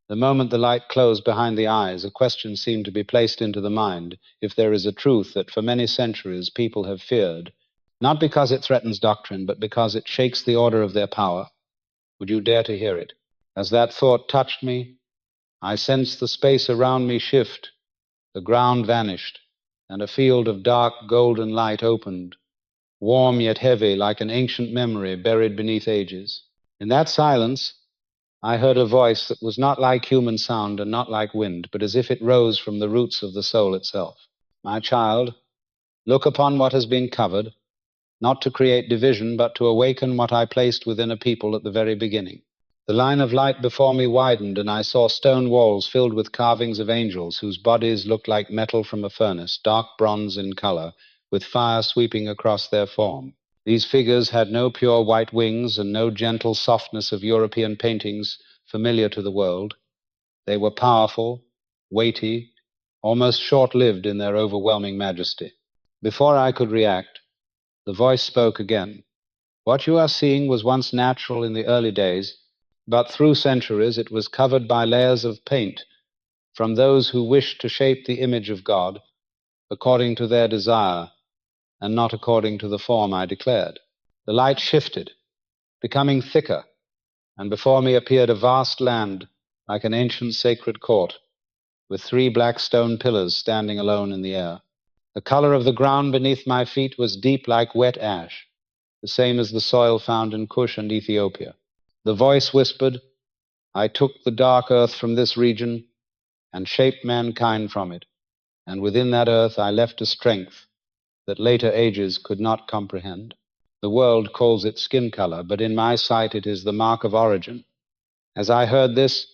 The moment the light closed behind the eyes, a question seemed to be placed into the mind, if there is a truth that for many centuries people have feared, not because it threatens doctrine, but because it shakes the order of their power. Would you dare to hear it? As that thought touched me, I sensed the space around me shift, the ground vanished, and a field of dark golden light opened, warm yet heavy, like an ancient memory buried beneath ages. In that silence, I heard a voice that was not like human sound and not like wind, but as if it rose from the roots of the soul itself. My child, look upon what has been covered, not to create division, but to awaken what I placed within a people at the very beginning. The line of light before me widened, and I saw stone walls filled with carvings of angels whose bodies looked like metal from a furnace, dark bronze in color, with fire sweeping across their form. These figures had no pure white wings and no gentle softness of European paintings familiar to the world. They were powerful, weighty, almost short-lived in their overwhelming majesty. Before I could react, the voice spoke again. What you are seeing was once natural in the early days, but through centuries it was covered by layers of paint from those who wished to shape the image of God according to their desire and not according to the form I declared. The light shifted, becoming thicker, and before me appeared a vast land like an ancient sacred court, with 3 black stone pillars standing alone in the air. The color of the ground beneath my feet was deep like wet ash, the same as the soil found in Cush and Ethiopia. The voice whispered, I took the dark earth from this region and shaped mankind from it, and within that earth I left a strength that later ages could not comprehend. The world calls it skin color, but in my sight it is the mark of origin. As I heard this,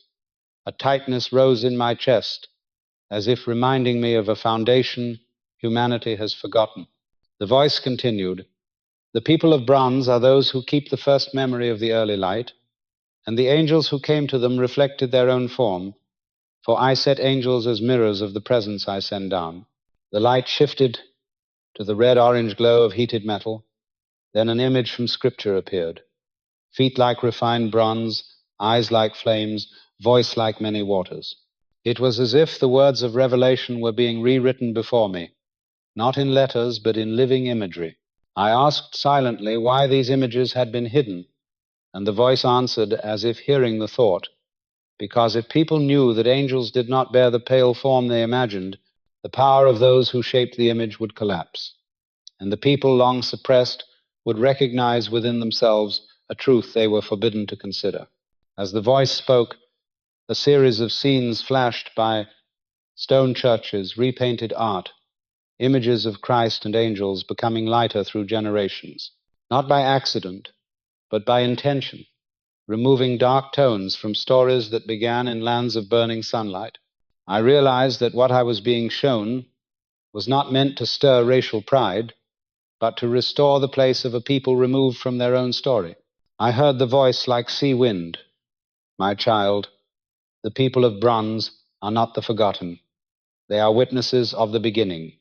a tightness rose in my chest, as if reminding me of a foundation humanity has forgotten. The voice continued, the people of bronze are those who keep the first memory of the early light, and the angels who came to them reflected their own form, for I set angels as mirrors of the presence I send down. The light shifted to the red-orange glow of heated metal. Then an image from Scripture appeared. Feet like refined bronze, eyes like flames, voice like many waters. It was as if the words of Revelation were being rewritten before me, not in letters, but in living imagery. I asked silently why these images had been hidden, and the voice answered as if hearing the thought, because if people knew that angels did not bear the pale form they imagined, the power of those who shaped the image would collapse, and the people long suppressed would recognize within themselves a truth they were forbidden to consider. As the voice spoke, a series of scenes flashed by stone churches, repainted art, images of Christ and angels becoming lighter through generations, not by accident, but by intention, removing dark tones from stories that began in lands of burning sunlight. I realized that what I was being shown was not meant to stir racial pride, but to restore the place of a people removed from their own story. I heard the voice like sea wind. My child, the people of bronze are not the forgotten. They are witnesses of the beginning,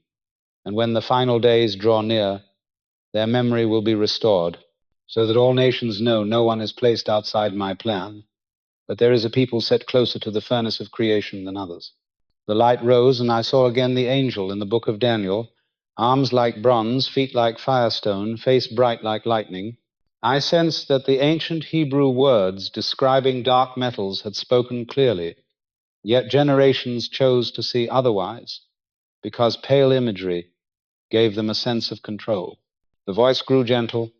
and when the final days draw near, their memory will be restored, so that all nations know no one is placed outside my plan, but there is a people set closer to the furnace of creation than others. The light rose, and I saw again the angel in the book of Daniel, arms like bronze, feet like firestone, face bright like lightning. I sensed that the ancient Hebrew words describing dark metals had spoken clearly, yet generations chose to see otherwise, because pale imagery gave them a sense of control. The voice grew gentle.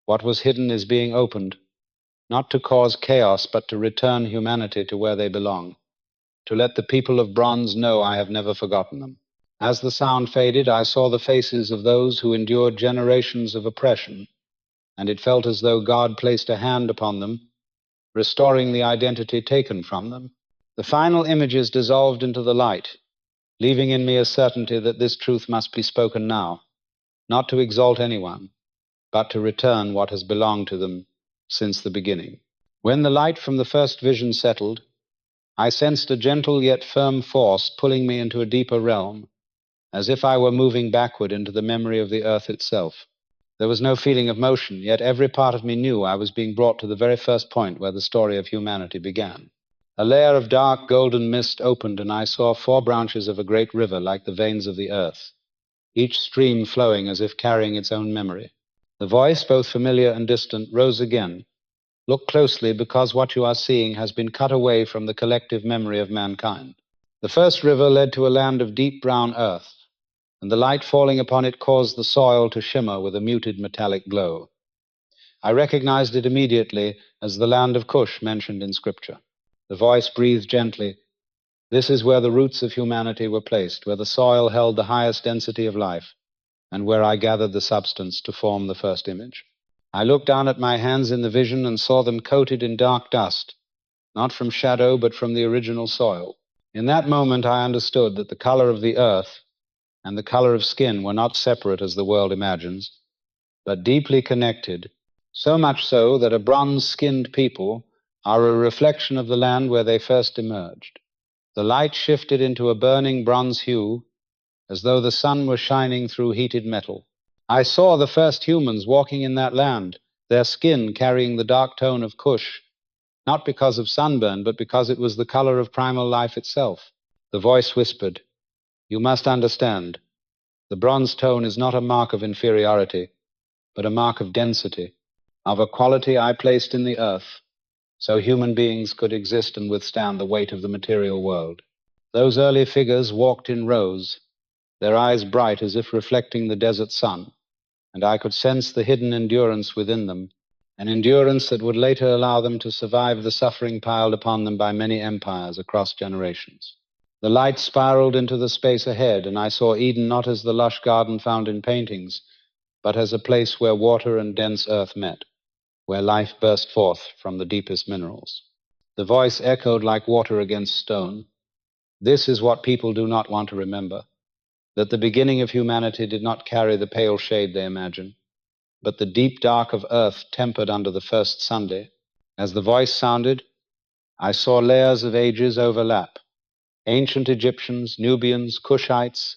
What was hidden is being opened, not to cause chaos, but to return humanity to where they belong, to let the people of bronze know I have never forgotten them. As the sound faded, I saw the faces of those who endured generations of oppression, and it felt as though God placed a hand upon them, restoring the identity taken from them. The final images dissolved into the light, leaving in me a certainty that this truth must be spoken now, not to exalt anyone, but to return what has belonged to them since the beginning. When the light from the first vision settled, I sensed a gentle yet firm force pulling me into a deeper realm, as if I were moving backward into the memory of the earth itself. There was no feeling of motion, yet every part of me knew I was being brought to the very first point where the story of humanity began. A layer of dark golden mist opened, and I saw 4 branches of a great river like the veins of the earth, each stream flowing as if carrying its own memory. The voice, both familiar and distant, rose again. Look closely, because what you are seeing has been cut away from the collective memory of mankind. The first river led to a land of deep brown earth, and the light falling upon it caused the soil to shimmer with a muted metallic glow. I recognized it immediately as the land of Cush mentioned in Scripture. The voice breathed gently. This is where the roots of humanity were placed, where the soil held the highest density of life, and where I gathered the substance to form the first image. I looked down at my hands in the vision and saw them coated in dark dust, not from shadow, but from the original soil. In that moment, I understood that the color of the earth and the color of skin were not separate as the world imagines, but deeply connected, so much so that a bronze-skinned people are a reflection of the land where they first emerged. The light shifted into a burning bronze hue, as though the sun were shining through heated metal. I saw the first humans walking in that land, their skin carrying the dark tone of Cush, not because of sunburn, but because it was the color of primal life itself. The voice whispered, "You must understand, the bronze tone is not a mark of inferiority, but a mark of density, of a quality I placed in the earth, so human beings could exist and withstand the weight of the material world." Those early figures walked in rows, their eyes bright as if reflecting the desert sun, and I could sense the hidden endurance within them, an endurance that would later allow them to survive the suffering piled upon them by many empires across generations. The light spiraled into the space ahead, and I saw Eden not as the lush garden found in paintings, but as a place where water and dense earth met, where life burst forth from the deepest minerals. The voice echoed like water against stone. This is what people do not want to remember, that the beginning of humanity did not carry the pale shade they imagine, but the deep dark of earth tempered under the first Sunday. As the voice sounded, I saw layers of ages overlap. Ancient Egyptians, Nubians, Cushites,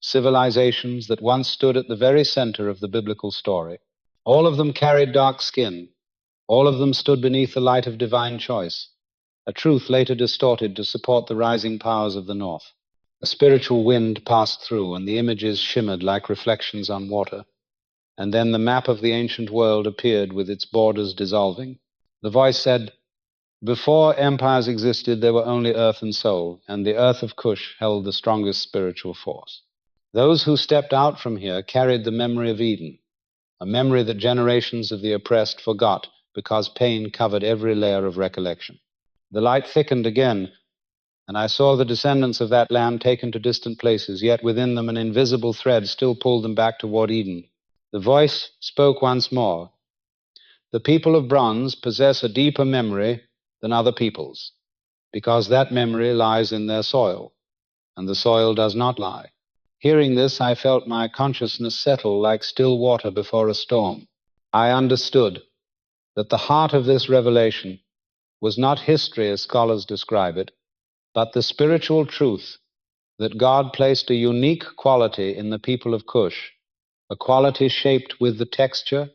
civilizations that once stood at the very center of the biblical story. All of them carried dark skin. All of them stood beneath the light of divine choice, a truth later distorted to support the rising powers of the north. A spiritual wind passed through, and the images shimmered like reflections on water. And then the map of the ancient world appeared with its borders dissolving. The voice said, "Before empires existed, there were only earth and soul, and the earth of Cush held the strongest spiritual force. Those who stepped out from here carried the memory of Eden, a memory that generations of the oppressed forgot because pain covered every layer of recollection." The light thickened again, and I saw the descendants of that land taken to distant places, yet within them an invisible thread still pulled them back toward Eden. The voice spoke once more. "The people of bronze possess a deeper memory than other peoples, because that memory lies in their soil, and the soil does not lie." Hearing this, I felt my consciousness settle like still water before a storm. I understood that the heart of this revelation was not history as scholars describe it, but the spiritual truth that God placed a unique quality in the people of Cush, a quality shaped with the texture,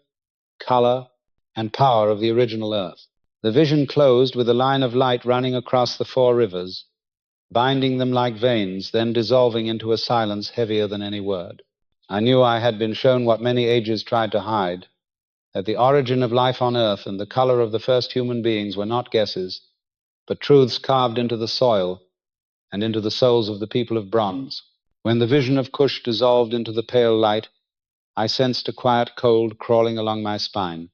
color, and power of the original earth. The vision closed with a line of light running across the 4 rivers, binding them like veins, then dissolving into a silence heavier than any word. I knew I had been shown what many ages tried to hide, that the origin of life on earth and the color of the first human beings were not guesses, but truths carved into the soil and into the souls of the people of bronze. When the vision of Cush dissolved into the pale light, I sensed a quiet cold crawling along my spine,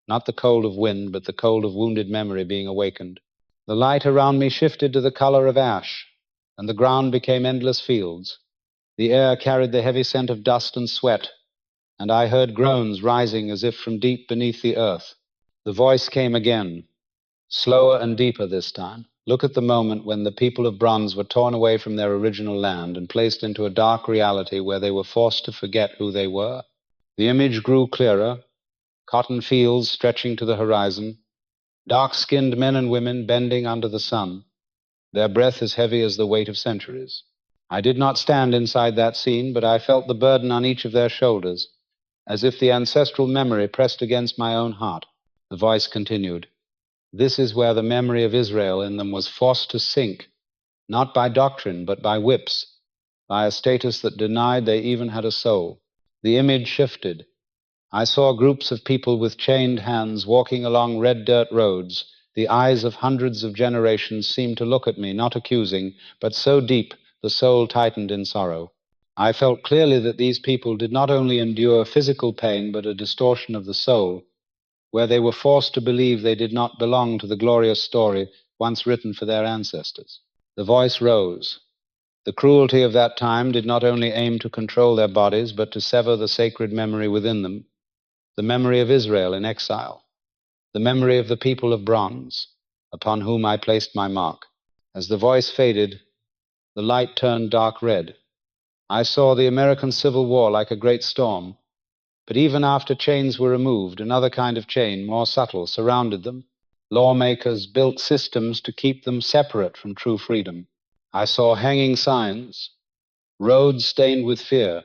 not the cold of wind, but the cold of wounded memory being awakened. The light around me shifted to the color of ash, and the ground became endless fields. The air carried the heavy scent of dust and sweat, and I heard groans rising as if from deep beneath the earth. The voice came again, slower and deeper this time. "Look at the moment when the people of bronze were torn away from their original land and placed into a dark reality where they were forced to forget who they were." The image grew clearer, cotton fields stretching to the horizon, dark-skinned men and women bending under the sun, their breath as heavy as the weight of centuries. I did not stand inside that scene, but I felt the burden on each of their shoulders, as if the ancestral memory pressed against my own heart. The voice continued, This is where the memory of Israel in them was forced to sink, not by doctrine, but by whips, by a status that denied they even had a soul. The image shifted. I saw groups of people with chained hands walking along red dirt roads. The eyes of hundreds of generations seemed to look at me, not accusing, but so deep the soul tightened in sorrow. I felt clearly that these people did not only endure physical pain, but a distortion of the soul, where they were forced to believe they did not belong to the glorious story once written for their ancestors. The voice rose. The cruelty of that time did not only aim to control their bodies, but to sever the sacred memory within them, the memory of Israel in exile, the memory of the people of bronze, upon whom I placed my mark. As the voice faded, the light turned dark red. I saw the American Civil War like a great storm, but even after chains were removed, another kind of chain, more subtle, surrounded them. Lawmakers built systems to keep them separate from true freedom. I saw hanging signs, roads stained with fear,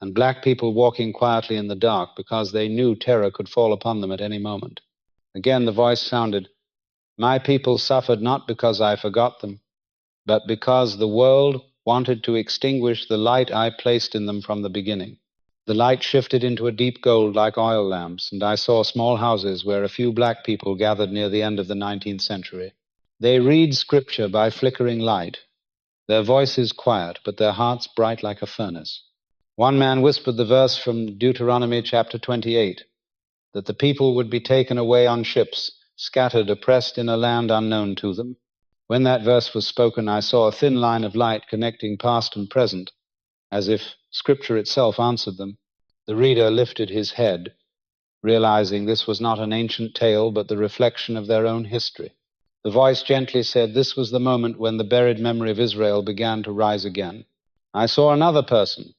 and black people walking quietly in the dark because they knew terror could fall upon them at any moment. Again the voice sounded, "My people suffered not because I forgot them, but because the world wanted to extinguish the light I placed in them from the beginning." The light shifted into a deep gold like oil lamps, and I saw small houses where a few black people gathered near the end of the 19th century. They read scripture by flickering light, their voices quiet, but their hearts bright like a furnace. One man whispered the verse from Deuteronomy chapter 28, that the people would be taken away on ships, scattered, oppressed in a land unknown to them. When that verse was spoken, I saw a thin line of light connecting past and present, as if Scripture itself answered them. The reader lifted his head, realizing this was not an ancient tale, but the reflection of their own history. The voice gently said this was the moment when the buried memory of Israel began to rise again. I saw another person,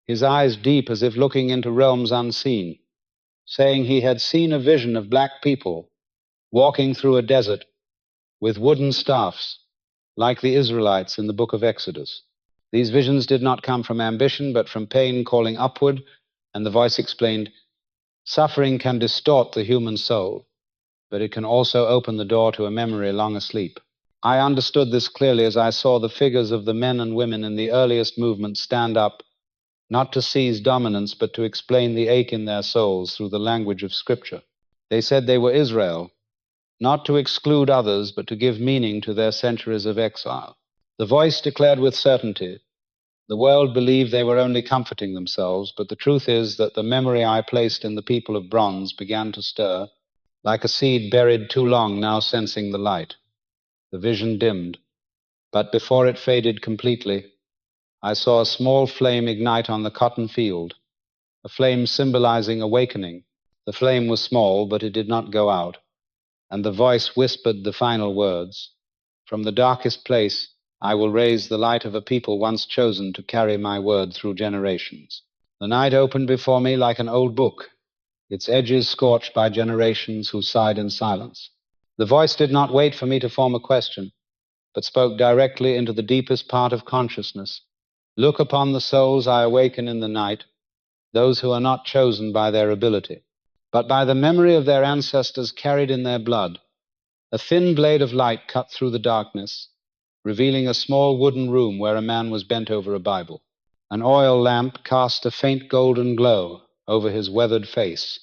his eyes deep as if looking into realms unseen, saying he had seen a vision of black people walking through a desert with wooden staffs, like the Israelites in the book of Exodus. These visions did not come from ambition, but from pain calling upward, and the voice explained, suffering can distort the human soul, but it can also open the door to a memory long asleep. I understood this clearly as I saw the figures of the men and women in the earliest movement stand up, not to seize dominance, but to explain the ache in their souls through the language of Scripture. They said they were Israel, not to exclude others, but to give meaning to their centuries of exile. The voice declared with certainty, the world believed they were only comforting themselves, but the truth is that the memory I placed in the people of bronze began to stir, like a seed buried too long, now sensing the light. The vision dimmed, but before it faded completely, I saw a small flame ignite on the cotton field, a flame symbolizing awakening. The flame was small, but it did not go out, and the voice whispered the final words, "From the darkest place, I will raise the light of a people once chosen to carry my word through generations." The night opened before me like an old book, its edges scorched by generations who sighed in silence. The voice did not wait for me to form a question, but spoke directly into the deepest part of consciousness. "Look upon the souls I awaken in the night, those who are not chosen by their ability, but by the memory of their ancestors carried in their blood." A thin blade of light cut through the darkness, revealing a small wooden room where a man was bent over a Bible. An oil lamp cast a faint golden glow over his weathered face.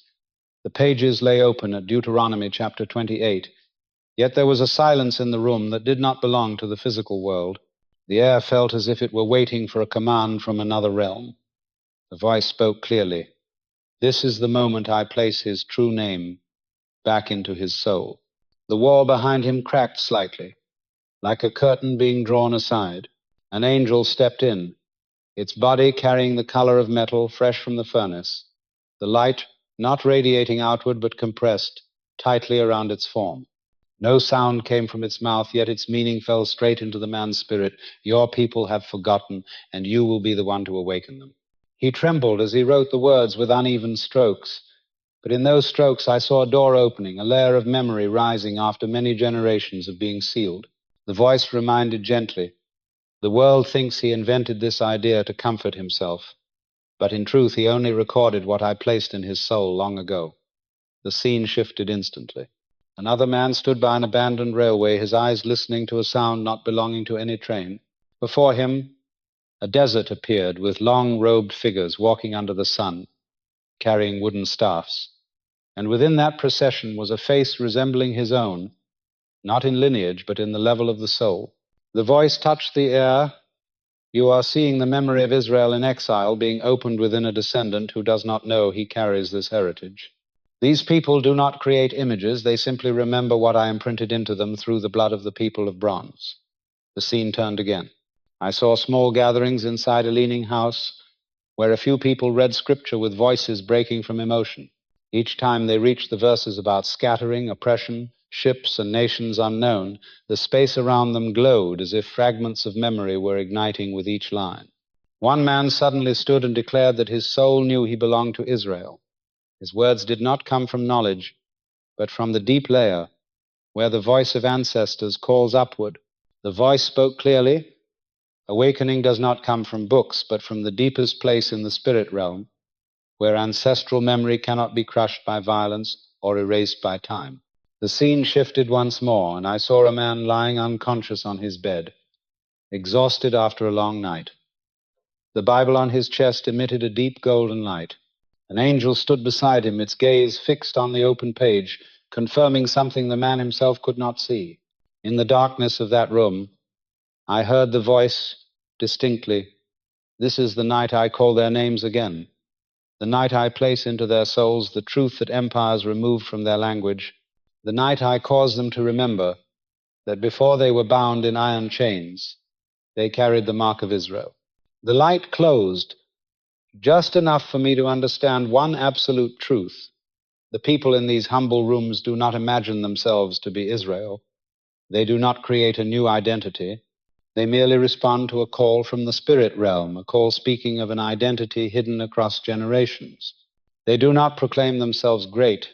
The pages lay open at Deuteronomy chapter 28, yet there was a silence in the room that did not belong to the physical world. The air felt as if it were waiting for a command from another realm. The voice spoke clearly. "This is the moment I place his true name back into his soul." The wall behind him cracked slightly, like a curtain being drawn aside. An angel stepped in, its body carrying the color of metal fresh from the furnace, the light not radiating outward but compressed tightly around its form. No sound came from its mouth, yet its meaning fell straight into the man's spirit. "Your people have forgotten, and you will be the one to awaken them." He trembled as he wrote the words with uneven strokes, but in those strokes I saw a door opening, a layer of memory rising after many generations of being sealed. The voice reminded gently, "The world thinks he invented this idea to comfort himself, but in truth he only recorded what I placed in his soul long ago." The scene shifted instantly. Another man stood by an abandoned railway, his eyes listening to a sound not belonging to any train. Before him, a desert appeared with long-robed figures walking under the sun, carrying wooden staffs. And within that procession was a face resembling his own, not in lineage, but in the level of the soul. The voice touched the air. You are seeing the memory of Israel in exile being opened within a descendant who does not know he carries this heritage. These people do not create images, they simply remember what I imprinted into them through the blood of the people of bronze. The scene turned again. I saw small gatherings inside a leaning house where a few people read scripture with voices breaking from emotion. Each time they reached the verses about scattering, oppression, ships, and nations unknown, the space around them glowed as if fragments of memory were igniting with each line. One man suddenly stood and declared that his soul knew he belonged to Israel. His words did not come from knowledge, but from the deep layer, where the voice of ancestors calls upward. The voice spoke clearly. Awakening does not come from books, but from the deepest place in the spirit realm, where ancestral memory cannot be crushed by violence or erased by time. The scene shifted once more, and I saw a man lying unconscious on his bed, exhausted after a long night. The Bible on his chest emitted a deep golden light. An angel stood beside him, its gaze fixed on the open page, confirming something the man himself could not see. In the darkness of that room, I heard the voice distinctly, "This is the night I call their names again, the night I place into their souls the truth that empires removed from their language, the night I cause them to remember that before they were bound in iron chains, they carried the mark of Israel." The light closed, just enough for me to understand one absolute truth. The people in these humble rooms do not imagine themselves to be Israel. They do not create a new identity. They merely respond to a call from the spirit realm, a call speaking of an identity hidden across generations. They do not proclaim themselves great.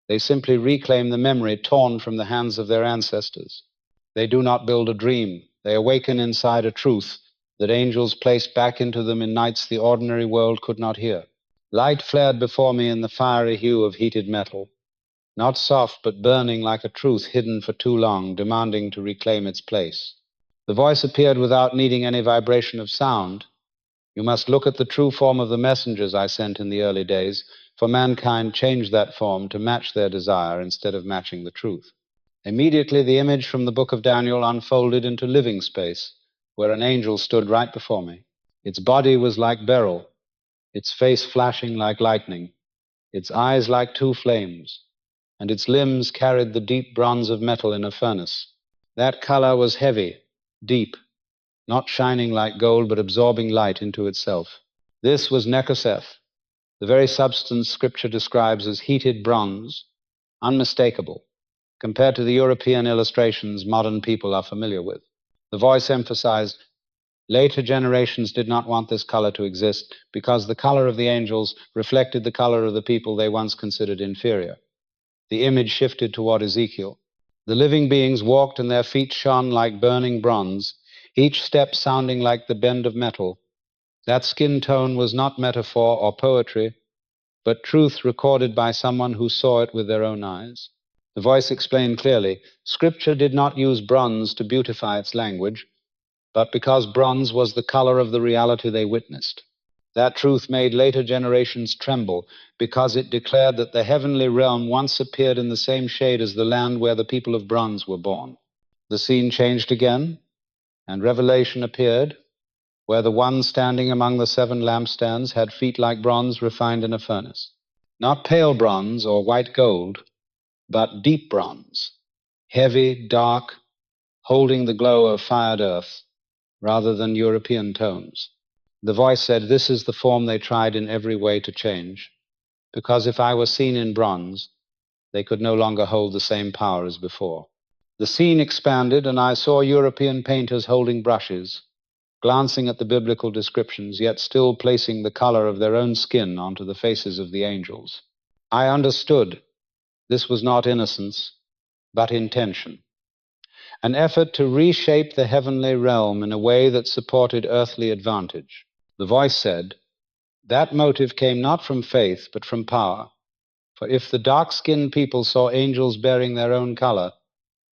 They simply reclaim the memory torn from the hands of their ancestors. They do not build a dream. They awaken inside a truth that angels placed back into them in nights the ordinary world could not hear. Light flared before me in the fiery hue of heated metal, not soft but burning like a truth hidden for too long, demanding to reclaim its place. The voice appeared without needing any vibration of sound. "You must look at the true form of the messengers I sent in the early days, for mankind changed that form to match their desire instead of matching the truth." Immediately, the image from the book of Daniel unfolded into living space, where an angel stood right before me. Its body was like beryl, its face flashing like lightning, its eyes like two flames, and its limbs carried the deep bronze of metal in a furnace. That color was heavy, deep, not shining like gold, but absorbing light into itself. This was Nekoseth, the very substance Scripture describes as heated bronze, unmistakable, compared to the European illustrations modern people are familiar with. The voice emphasized, later generations did not want this color to exist because the color of the angels reflected the color of the people they once considered inferior. The image shifted toward Ezekiel. The living beings walked and their feet shone like burning bronze, each step sounding like the bend of metal. That skin tone was not metaphor or poetry, but truth recorded by someone who saw it with their own eyes. The voice explained clearly, Scripture did not use bronze to beautify its language, but because bronze was the color of the reality they witnessed. That truth made later generations tremble because it declared that the heavenly realm once appeared in the same shade as the land where the people of bronze were born. The scene changed again, and revelation appeared, where the one standing among the 7 lampstands had feet like bronze refined in a furnace. Not pale bronze or white gold, but deep bronze, heavy, dark, holding the glow of fired earth, rather than European tones. The voice said, "This is the form they tried in every way to change, because if I were seen in bronze, they could no longer hold the same power as before." The scene expanded, and I saw European painters holding brushes, glancing at the biblical descriptions, yet still placing the color of their own skin onto the faces of the angels. I understood this was not innocence, but intention. An effort to reshape the heavenly realm in a way that supported earthly advantage. The voice said, that motive came not from faith, but from power. For if the dark-skinned people saw angels bearing their own color,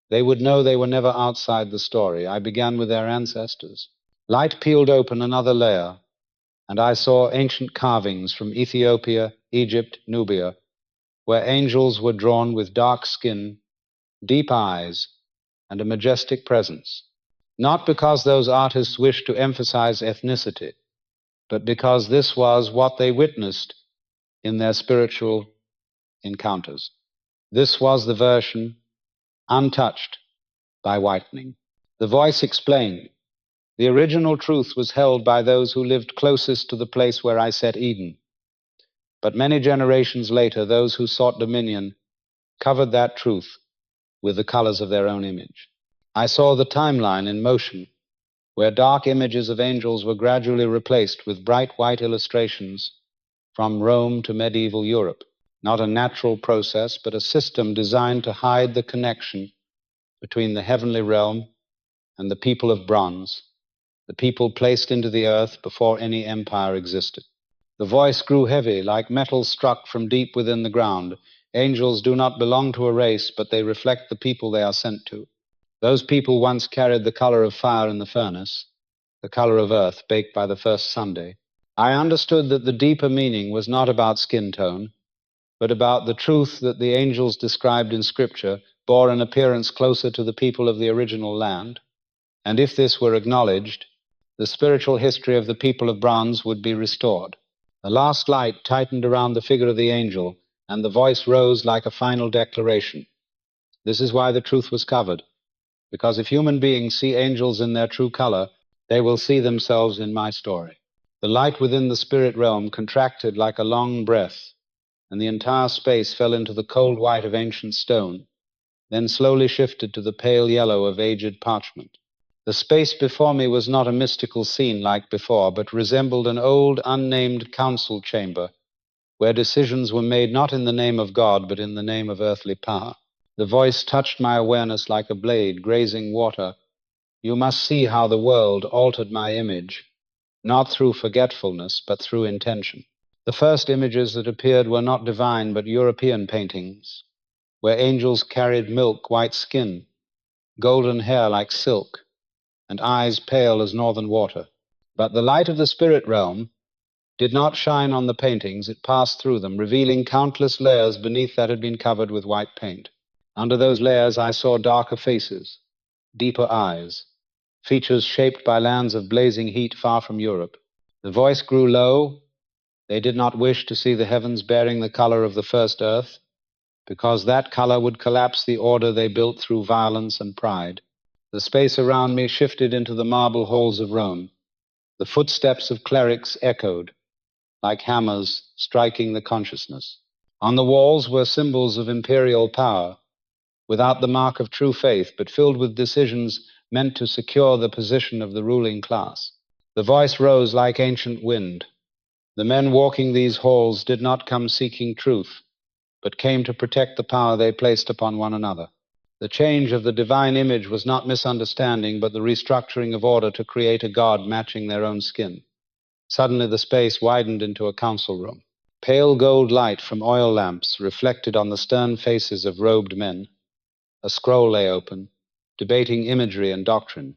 they would know they were never outside the story. I began with their ancestors. Light peeled open another layer, and I saw ancient carvings from Ethiopia, Egypt, Nubia, where angels were drawn with dark skin, deep eyes, and a majestic presence. Not because those artists wished to emphasize ethnicity, but because this was what they witnessed in their spiritual encounters. This was the version untouched by Whitening. The voice explained, the original truth was held by those who lived closest to the place where I set Eden. But many generations later, those who sought dominion covered that truth with the colors of their own image. I saw the timeline in motion, where dark images of angels were gradually replaced with bright white illustrations from Rome to medieval Europe. Not a natural process, but a system designed to hide the connection between the heavenly realm and the people of bronze, the people placed into the earth before any empire existed. The voice grew heavy, like metal struck from deep within the ground. Angels do not belong to a race, but they reflect the people they are sent to. Those people once carried the color of fire in the furnace, the color of earth baked by the first Sunday. I understood that the deeper meaning was not about skin tone, but about the truth that the angels described in Scripture bore an appearance closer to the people of the original land. And if this were acknowledged, the spiritual history of the people of bronze would be restored. The last light tightened around the figure of the angel, and the voice rose like a final declaration. This is why the truth was covered, because if human beings see angels in their true color, they will see themselves in my story. The light within the spirit realm contracted like a long breath, and the entire space fell into the cold white of ancient stone, then slowly shifted to the pale yellow of aged parchment. The space before me was not a mystical scene like before, but resembled an old, unnamed council chamber, where decisions were made not in the name of God, but in the name of earthly power. The voice touched my awareness like a blade grazing water. You must see how the world altered my image, not through forgetfulness, but through intention. The first images that appeared were not divine, but European paintings, where angels carried milk white skin, golden hair like silk, and eyes pale as northern water. But the light of the spirit realm did not shine on the paintings, it passed through them, revealing countless layers beneath that had been covered with white paint. Under those layers I saw darker faces, deeper eyes, features shaped by lands of blazing heat far from Europe. The voice grew low. They did not wish to see the heavens bearing the color of the first earth, because that color would collapse the order they built through violence and pride. The space around me shifted into the marble halls of Rome. The footsteps of clerics echoed, like hammers striking the consciousness. On the walls were symbols of imperial power, without the mark of true faith, but filled with decisions meant to secure the position of the ruling class. The voice rose like ancient wind. The men walking these halls did not come seeking truth, but came to protect the power they placed upon one another. The change of the divine image was not misunderstanding, but the restructuring of order to create a god matching their own skin. Suddenly the space widened into a council room. Pale gold light from oil lamps reflected on the stern faces of robed men. A scroll lay open, debating imagery and doctrine.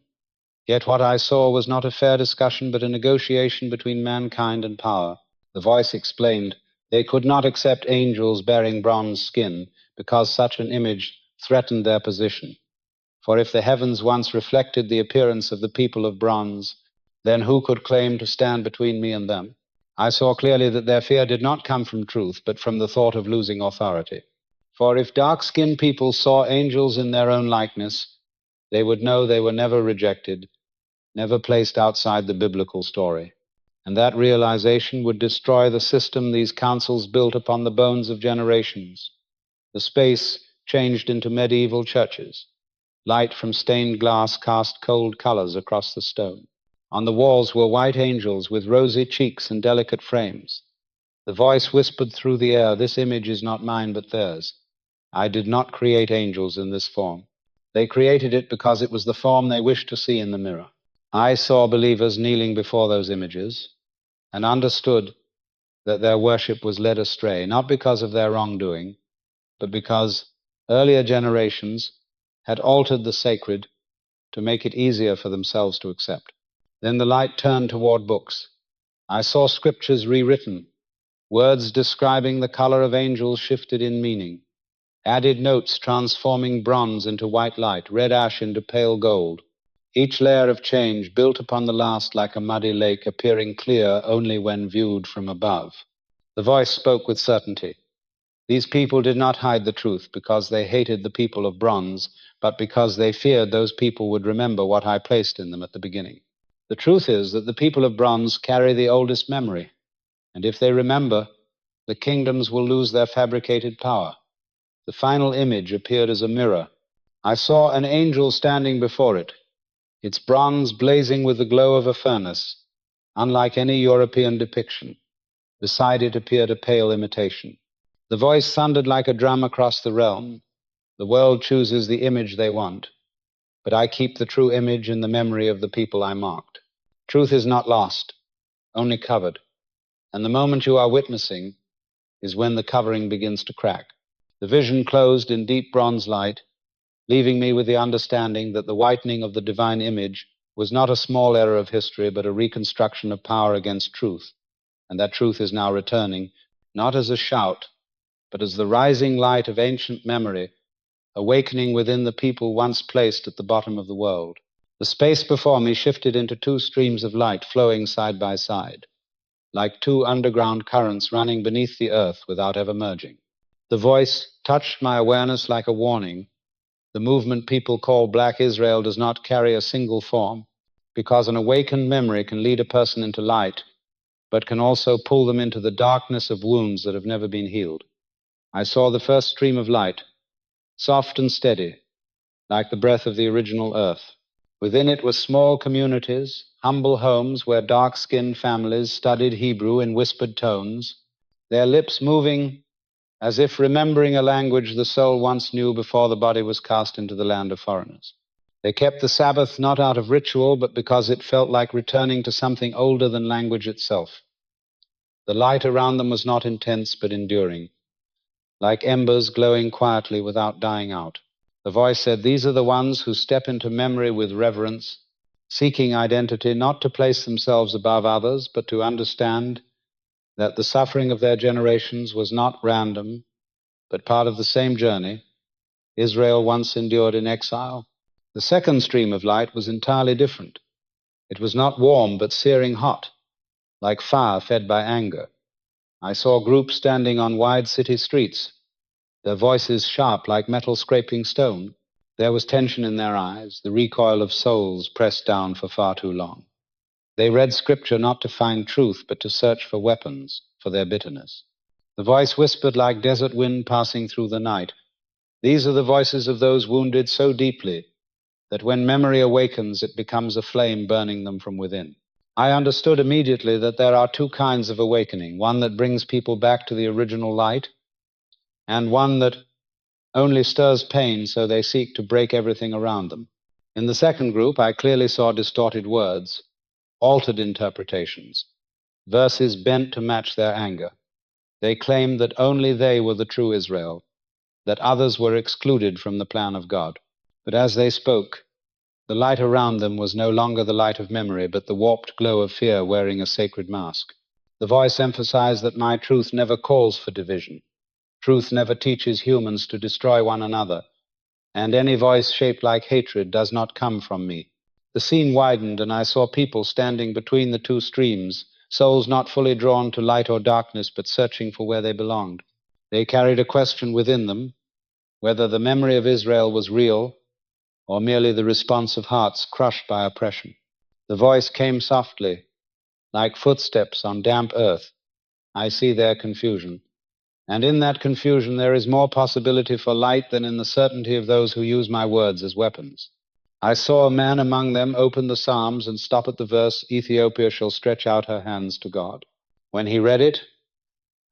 Yet what I saw was not a fair discussion, but a negotiation between mankind and power. The voice explained they could not accept angels bearing bronze skin, because such an image threatened their position. For if the heavens once reflected the appearance of the people of bronze, then who could claim to stand between me and them? I saw clearly that their fear did not come from truth, but from the thought of losing authority. For if dark-skinned people saw angels in their own likeness, they would know they were never rejected, never placed outside the biblical story. And that realization would destroy the system these councils built upon the bones of generations. The space changed into medieval churches. Light from stained glass cast cold colors across the stone. On the walls were white angels with rosy cheeks and delicate frames. The voice whispered through the air, "This image is not mine, but theirs. I did not create angels in this form. They created it because it was the form they wished to see in the mirror." I saw believers kneeling before those images and understood that their worship was led astray, not because of their wrongdoing, but because earlier generations had altered the sacred to make it easier for themselves to accept. Then the light turned toward books. I saw scriptures rewritten, words describing the color of angels shifted in meaning, added notes transforming bronze into white light, red ash into pale gold, each layer of change built upon the last like a muddy lake, appearing clear only when viewed from above. The voice spoke with certainty. These people did not hide the truth because they hated the people of bronze, but because they feared those people would remember what I placed in them at the beginning. The truth is that the people of bronze carry the oldest memory, and if they remember, the kingdoms will lose their fabricated power. The final image appeared as a mirror. I saw an angel standing before it, its bronze blazing with the glow of a furnace, unlike any European depiction. Beside it appeared a pale imitation. The voice thundered like a drum across the realm. The world chooses the image they want, but I keep the true image in the memory of the people I marked. Truth is not lost, only covered, and the moment you are witnessing is when the covering begins to crack. The vision closed in deep bronze light, leaving me with the understanding that the whitening of the divine image was not a small error of history, but a reconstruction of power against truth, and that truth is now returning, not as a shout, but as the rising light of ancient memory, awakening within the people once placed at the bottom of the world. The space before me shifted into two streams of light flowing side by side, like two underground currents running beneath the earth without ever merging. The voice touched my awareness like a warning. The movement people call Black Israel does not carry a single form, because an awakened memory can lead a person into light, but can also pull them into the darkness of wounds that have never been healed. I saw the first stream of light, soft and steady, like the breath of the original earth. Within it were small communities, humble homes where dark-skinned families studied Hebrew in whispered tones, their lips moving as if remembering a language the soul once knew before the body was cast into the land of foreigners. They kept the Sabbath not out of ritual, but because it felt like returning to something older than language itself. The light around them was not intense, but enduring, like embers glowing quietly without dying out. The voice said, "These are the ones who step into memory with reverence, seeking identity not to place themselves above others, but to understand that the suffering of their generations was not random, but part of the same journey Israel once endured in exile." The second stream of light was entirely different. It was not warm, but searing hot, like fire fed by anger. I saw groups standing on wide city streets, their voices sharp like metal scraping stone. There was tension in their eyes, the recoil of souls pressed down for far too long. They read scripture not to find truth, but to search for weapons for their bitterness. The voice whispered like desert wind passing through the night. These are the voices of those wounded so deeply that when memory awakens, it becomes a flame burning them from within. I understood immediately that there are two kinds of awakening, one that brings people back to the original light, and one that only stirs pain so they seek to break everything around them. In the second group, I clearly saw distorted words, altered interpretations, verses bent to match their anger. They claimed that only they were the true Israel, that others were excluded from the plan of God. But as they spoke, the light around them was no longer the light of memory, but the warped glow of fear wearing a sacred mask. The voice emphasized that my truth never calls for division. Truth never teaches humans to destroy one another, and any voice shaped like hatred does not come from me. The scene widened, and I saw people standing between the two streams, souls not fully drawn to light or darkness, but searching for where they belonged. They carried a question within them, whether the memory of Israel was real or merely the response of hearts crushed by oppression. The voice came softly, like footsteps on damp earth. I see their confusion, and in that confusion there is more possibility for light than in the certainty of those who use my words as weapons. I saw a man among them open the Psalms and stop at the verse, "Ethiopia shall stretch out her hands to God." When he read it,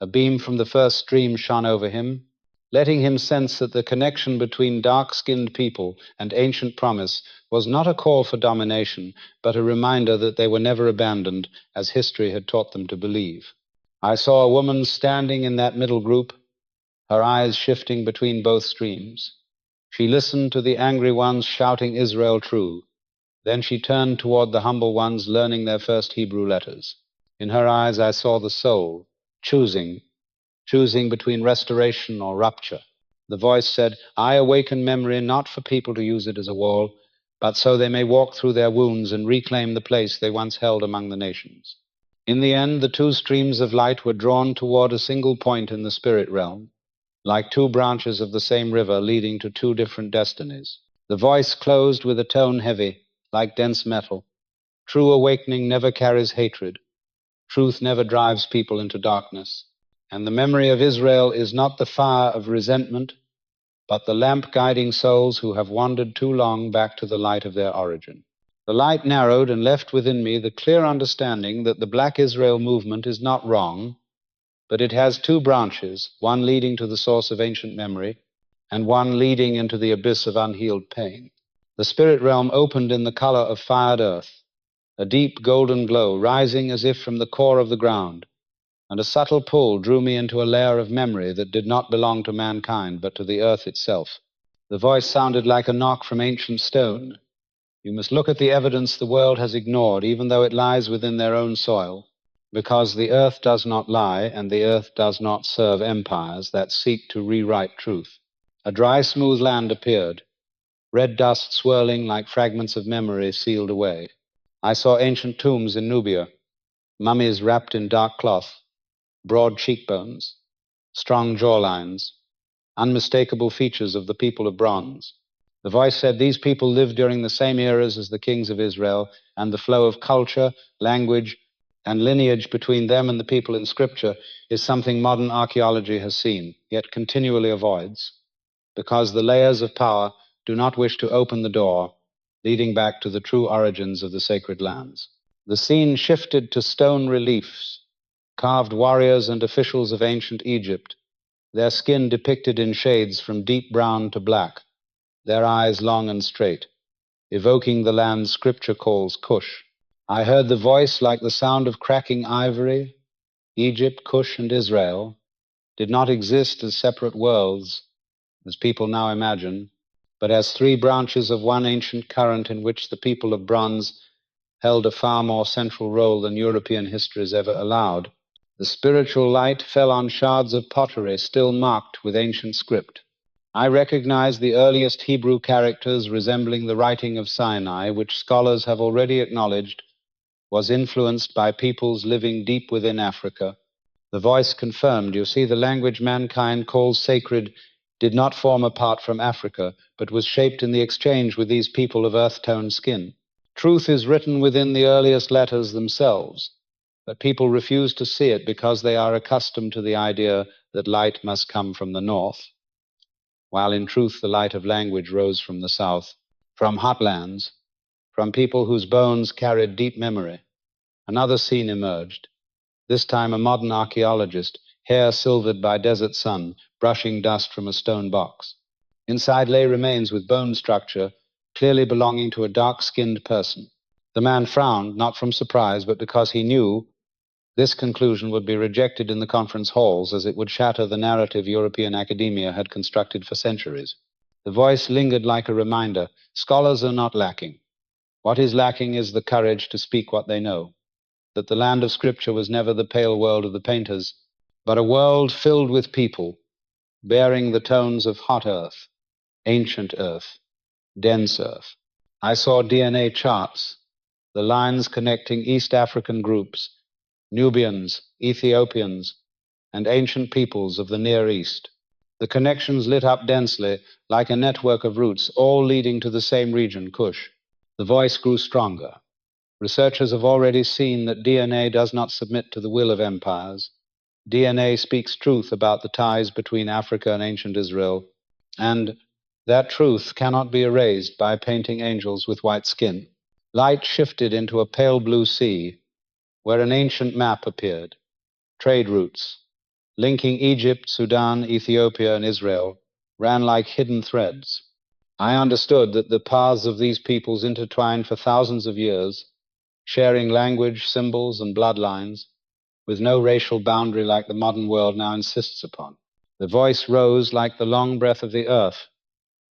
a beam from the first stream shone over him, letting him sense that the connection between dark-skinned people and ancient promise was not a call for domination, but a reminder that they were never abandoned, as history had taught them to believe. I saw a woman standing in that middle group, her eyes shifting between both streams. She listened to the angry ones shouting Israel true. Then she turned toward the humble ones learning their first Hebrew letters. In her eyes I saw the soul, choosing between restoration or rupture. The voice said, I awaken memory not for people to use it as a wall, but so they may walk through their wounds and reclaim the place they once held among the nations. In the end, the two streams of light were drawn toward a single point in the spirit realm, like two branches of the same river leading to two different destinies. The voice closed with a tone heavy, like dense metal. True awakening never carries hatred. Truth never drives people into darkness. And the memory of Israel is not the fire of resentment, but the lamp guiding souls who have wandered too long back to the light of their origin. The light narrowed and left within me the clear understanding that the Black Israel movement is not wrong, but it has two branches, one leading to the source of ancient memory, and one leading into the abyss of unhealed pain. The spirit realm opened in the color of fired earth, a deep golden glow rising as if from the core of the ground, and a subtle pull drew me into a layer of memory that did not belong to mankind, but to the earth itself. The voice sounded like a knock from ancient stone. You must look at the evidence the world has ignored, even though it lies within their own soil, because the earth does not lie, and the earth does not serve empires that seek to rewrite truth. A dry, smooth land appeared, red dust swirling like fragments of memory sealed away. I saw ancient tombs in Nubia, mummies wrapped in dark cloth, broad cheekbones, strong jawlines, unmistakable features of the people of bronze. The voice said these people lived during the same eras as the kings of Israel, and the flow of culture, language, and lineage between them and the people in Scripture is something modern archaeology has seen, yet continually avoids, because the layers of power do not wish to open the door leading back to the true origins of the sacred lands. The scene shifted to stone reliefs, carved warriors and officials of ancient Egypt, their skin depicted in shades from deep brown to black, their eyes long and straight, evoking the land Scripture calls Cush. I heard the voice like the sound of cracking ivory. Egypt, Cush, and Israel did not exist as separate worlds, as people now imagine, but as three branches of one ancient current in which the people of bronze held a far more central role than European history has ever allowed. The spiritual light fell on shards of pottery still marked with ancient script. I recognized the earliest Hebrew characters resembling the writing of Sinai, which scholars have already acknowledged was influenced by peoples living deep within Africa. The voice confirmed, you see, the language mankind calls sacred did not form apart from Africa, but was shaped in the exchange with these people of earth-toned skin. Truth is written within the earliest letters themselves, but people refuse to see it because they are accustomed to the idea that light must come from the north, while in truth the light of language rose from the south, from hot lands, from people whose bones carried deep memory. Another scene emerged, this time a modern archaeologist, hair silvered by desert sun, brushing dust from a stone box. Inside lay remains with bone structure, clearly belonging to a dark-skinned person. The man frowned, not from surprise, but because he knew this conclusion would be rejected in the conference halls, as it would shatter the narrative European academia had constructed for centuries. The voice lingered like a reminder. Scholars are not lacking. What is lacking is the courage to speak what they know, that the land of Scripture was never the pale world of the painters, but a world filled with people, bearing the tones of hot earth, ancient earth, dense earth. I saw DNA charts, the lines connecting East African groups, Nubians, Ethiopians, and ancient peoples of the Near East. The connections lit up densely, like a network of roots, all leading to the same region, Cush. The voice grew stronger. Researchers have already seen that DNA does not submit to the will of empires. DNA speaks truth about the ties between Africa and ancient Israel, and that truth cannot be erased by painting angels with white skin. Light shifted into a pale blue sea, where an ancient map appeared. Trade routes, linking Egypt, Sudan, Ethiopia, and Israel, ran like hidden threads. I understood that the paths of these peoples intertwined for thousands of years, sharing language, symbols, and bloodlines, with no racial boundary like the modern world now insists upon. The voice rose like the long breath of the earth.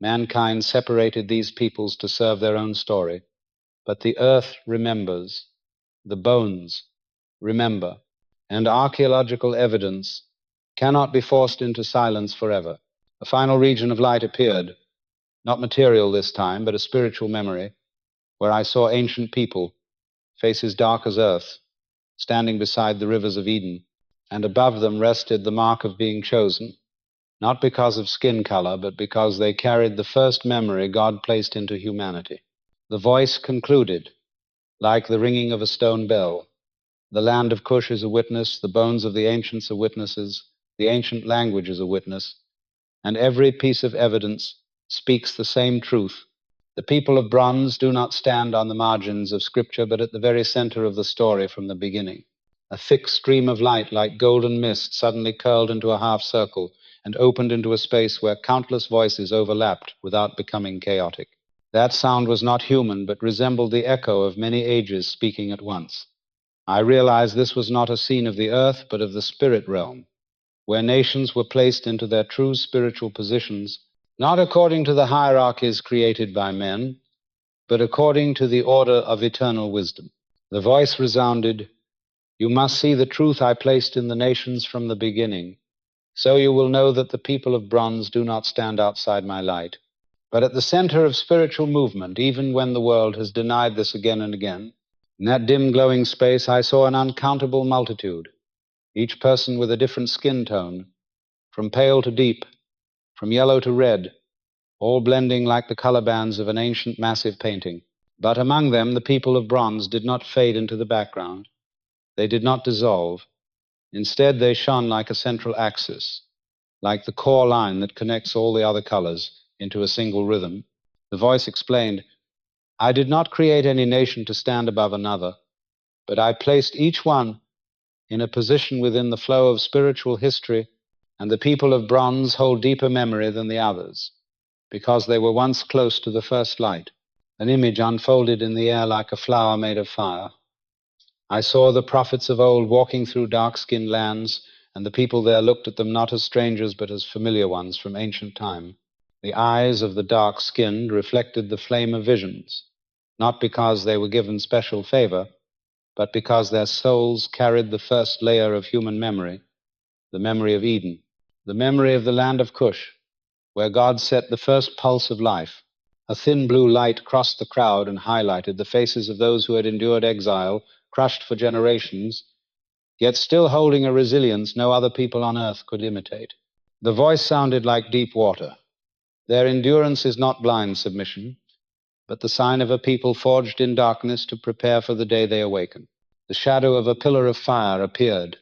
Mankind separated these peoples to serve their own story, but the earth remembers, the bones remember, and archaeological evidence cannot be forced into silence forever. A final region of light appeared, not material this time, but a spiritual memory, where I saw ancient people, faces dark as earth, standing beside the rivers of Eden, and above them rested the mark of being chosen, not because of skin color, but because they carried the first memory God placed into humanity. The voice concluded, like the ringing of a stone bell. The land of Cush is a witness, the bones of the ancients are witnesses, the ancient language is a witness, and every piece of evidence speaks the same truth. The people of bronze do not stand on the margins of Scripture, but at the very center of the story from the beginning. A thick stream of light, like golden mist, suddenly curled into a half circle and opened into a space where countless voices overlapped without becoming chaotic. That sound was not human, but resembled the echo of many ages speaking at once. I realized this was not a scene of the earth, but of the spirit realm, where nations were placed into their true spiritual positions, not according to the hierarchies created by men, but according to the order of eternal wisdom. The voice resounded, "You must see the truth I placed in the nations from the beginning, so you will know that the people of bronze do not stand outside my light." But at the center of spiritual movement, even when the world has denied this again and again, in that dim glowing space I saw an uncountable multitude, each person with a different skin tone, from pale to deep, from yellow to red, all blending like the color bands of an ancient massive painting. But among them, the people of bronze did not fade into the background. They did not dissolve. Instead, they shone like a central axis, like the core line that connects all the other colors into a single rhythm. The voice explained, "I did not create any nation to stand above another, but I placed each one in a position within the flow of spiritual history, and the people of bronze hold deeper memory than the others, because they were once close to the first light." An image unfolded in the air like a flower made of fire. I saw the prophets of old walking through dark-skinned lands, and the people there looked at them not as strangers but as familiar ones from ancient time. The eyes of the dark-skinned reflected the flame of visions, not because they were given special favor, but because their souls carried the first layer of human memory, the memory of Eden, the memory of the land of Cush, where God set the first pulse of life. A thin blue light crossed the crowd and highlighted the faces of those who had endured exile, crushed for generations, yet still holding a resilience no other people on earth could imitate. The voice sounded like deep water. Their endurance is not blind submission, but the sign of a people forged in darkness to prepare for the day they awaken. The shadow of a pillar of fire appeared,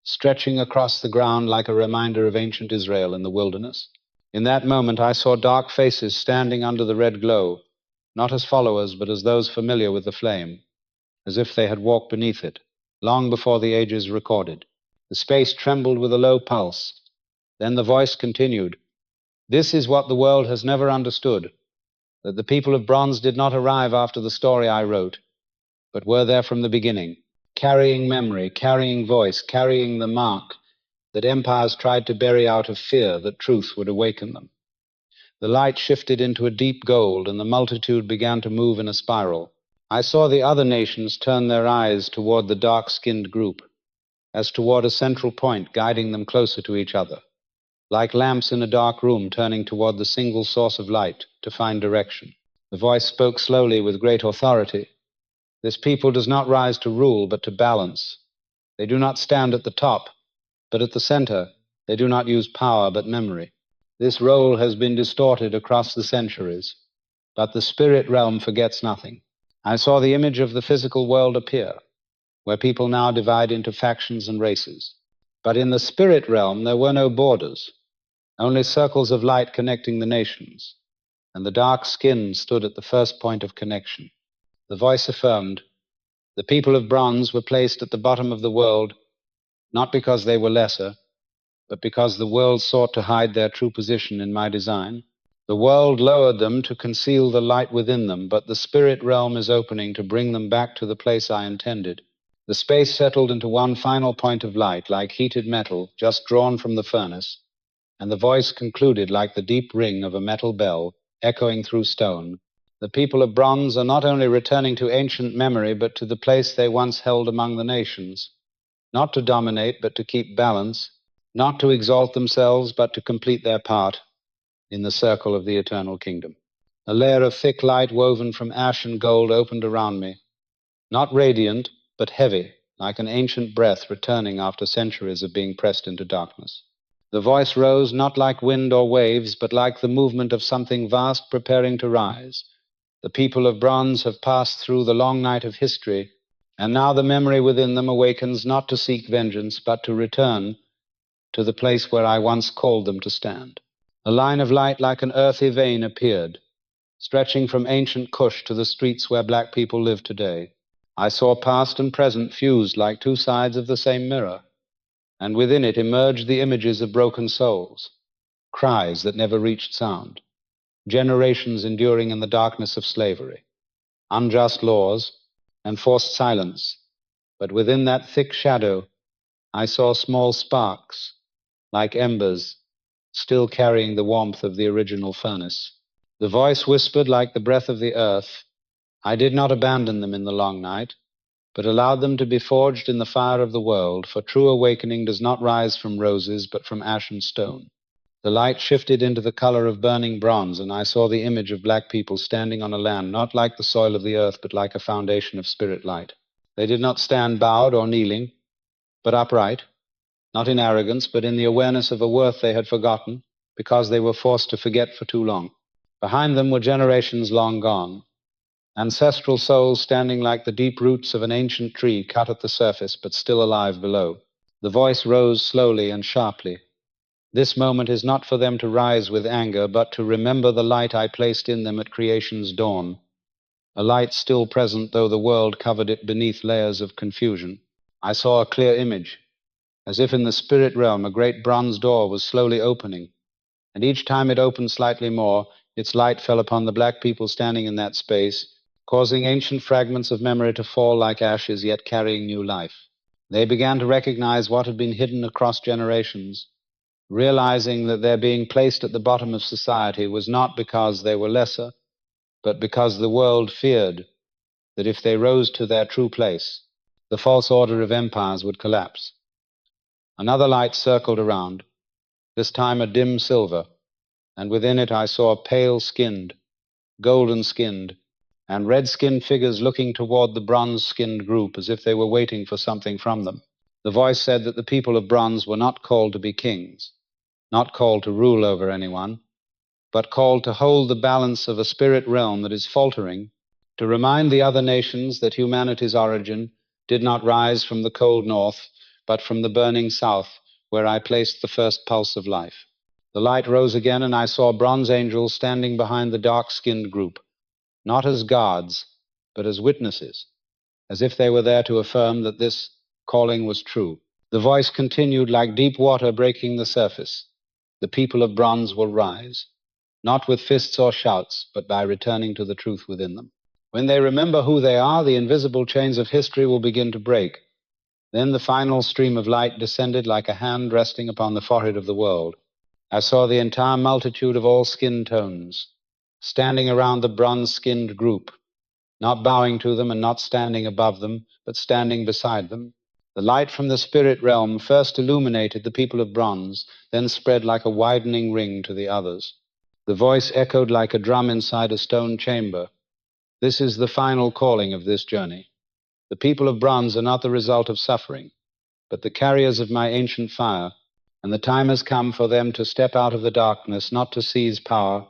stretching across the ground like a reminder of ancient Israel in the wilderness. In that moment, I saw dark faces standing under the red glow, not as followers, but as those familiar with the flame, as if they had walked beneath it, long before the ages recorded. The space trembled with a low pulse. Then the voice continued, "This is what the world has never understood, that the people of bronze did not arrive after the story I wrote, but were there from the beginning, carrying memory, carrying voice, carrying the mark that empires tried to bury out of fear that truth would awaken them." The light shifted into a deep gold, and the multitude began to move in a spiral. I saw the other nations turn their eyes toward the dark-skinned group, as toward a central point guiding them closer to each other, like lamps in a dark room turning toward the single source of light to find direction. The voice spoke slowly with great authority. "This people does not rise to rule, but to balance. They do not stand at the top, but at the center. They do not use power, but memory. This role has been distorted across the centuries, but the spirit realm forgets nothing." I saw the image of the physical world appear, where people now divide into factions and races. But in the spirit realm, there were no borders, only circles of light connecting the nations, and the dark skin stood at the first point of connection. The voice affirmed, "The people of bronze were placed at the bottom of the world, not because they were lesser, but because the world sought to hide their true position in my design. The world lowered them to conceal the light within them, but the spirit realm is opening to bring them back to the place I intended." The space settled into one final point of light, like heated metal just drawn from the furnace, and the voice concluded like the deep ring of a metal bell echoing through stone. The people of bronze are not only returning to ancient memory, but to the place they once held among the nations, not to dominate, but to keep balance, not to exalt themselves, but to complete their part in the circle of the eternal kingdom. A layer of thick light woven from ash and gold opened around me, not radiant, but heavy, like an ancient breath returning after centuries of being pressed into darkness. The voice rose not like wind or waves, but like the movement of something vast preparing to rise. The people of bronze have passed through the long night of history, and now the memory within them awakens not to seek vengeance, but to return to the place where I once called them to stand. A line of light like an earthy vein appeared, stretching from ancient Cush to the streets where black people live today. I saw past and present fused like two sides of the same mirror, and within it emerged the images of broken souls, cries that never reached sound, generations enduring in the darkness of slavery, unjust laws, and forced silence. But within that thick shadow, I saw small sparks, like embers, still carrying the warmth of the original furnace. The voice whispered like the breath of the earth, I did not abandon them in the long night, but allowed them to be forged in the fire of the world, for true awakening does not rise from roses, but from ash and stone. The light shifted into the color of burning bronze, and I saw the image of black people standing on a land not like the soil of the earth, but like a foundation of spirit light. They did not stand bowed or kneeling, but upright, not in arrogance, but in the awareness of a worth they had forgotten, because they were forced to forget for too long. Behind them were generations long gone, ancestral souls standing like the deep roots of an ancient tree cut at the surface, but still alive below. The voice rose slowly and sharply. This moment is not for them to rise with anger, but to remember the light I placed in them at creation's dawn, a light still present though the world covered it beneath layers of confusion. I saw a clear image, as if in the spirit realm a great bronze door was slowly opening, and each time it opened slightly more, its light fell upon the black people standing in that space, causing ancient fragments of memory to fall like ashes, yet carrying new life. They began to recognize what had been hidden across generations, realizing that their being placed at the bottom of society was not because they were lesser, but because the world feared that if they rose to their true place, the false order of empires would collapse. Another light circled around, this time a dim silver, and within it I saw pale-skinned, golden-skinned, and red-skinned figures looking toward the bronze-skinned group as if they were waiting for something from them. The voice said that the people of bronze were not called to be kings, not called to rule over anyone, but called to hold the balance of a spirit realm that is faltering, to remind the other nations that humanity's origin did not rise from the cold north, but from the burning south, where I placed the first pulse of life. The light rose again, and I saw bronze angels standing behind the dark-skinned group, not as gods, but as witnesses, as if they were there to affirm that this calling was true. The voice continued like deep water breaking the surface. The people of bronze will rise, not with fists or shouts, but by returning to the truth within them. When they remember who they are, the invisible chains of history will begin to break. Then the final stream of light descended like a hand resting upon the forehead of the world. I saw the entire multitude of all skin tones, standing around the bronze-skinned group, not bowing to them and not standing above them, but standing beside them. The light from the spirit realm first illuminated the people of bronze, then spread like a widening ring to the others. The voice echoed like a drum inside a stone chamber. This is the final calling of this journey. The people of bronze are not the result of suffering, but the carriers of my ancient fire, and the time has come for them to step out of the darkness, not to seize power,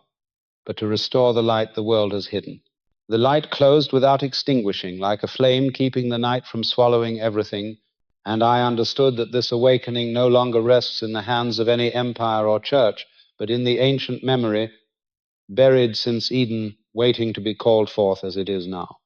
but to restore the light the world has hidden. The light closed without extinguishing, like a flame keeping the night from swallowing everything, and I understood that this awakening no longer rests in the hands of any empire or church, but in the ancient memory, buried since Eden, waiting to be called forth as it is now.